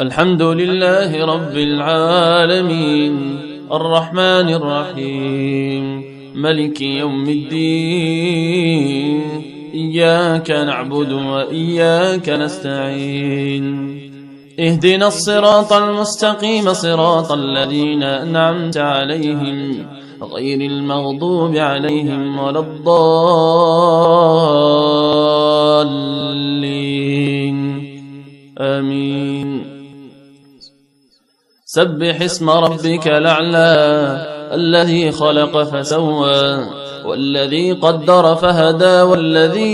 الحمد لله رب العالمين الرحمن الرحيم ملك يوم الدين إياك نعبد وإياك نستعين اهدنا الصراط المستقيم صراط الذين أنعمت عليهم غير المغضوب عليهم ولا الضالين آمين. سبح اسم ربك الأعلى الذي خلق فسوى والذي قدر فهدى والذي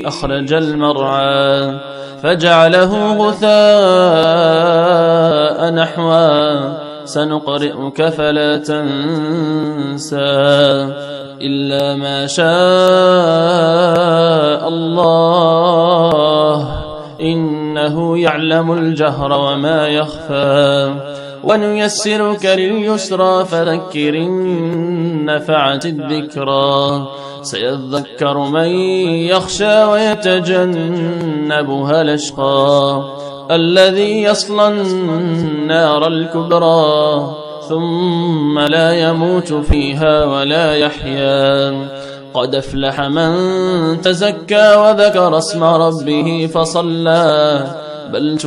أخرج المرعى فجعله غثاء نحوا سنقرئك فلا تنسى إلا ما شاء الله إنه يعلم الجهر وما يخفى ونيسرك لليسرى فذكر إن نفعت الذكرى سيذكر من يخشى ويتجنبها الأشقى الذي يصلى النار الكبرى ثم لا يموت فيها ولا يحيا قد أفلح من تزكى وذكر اسم ربه فصلى بل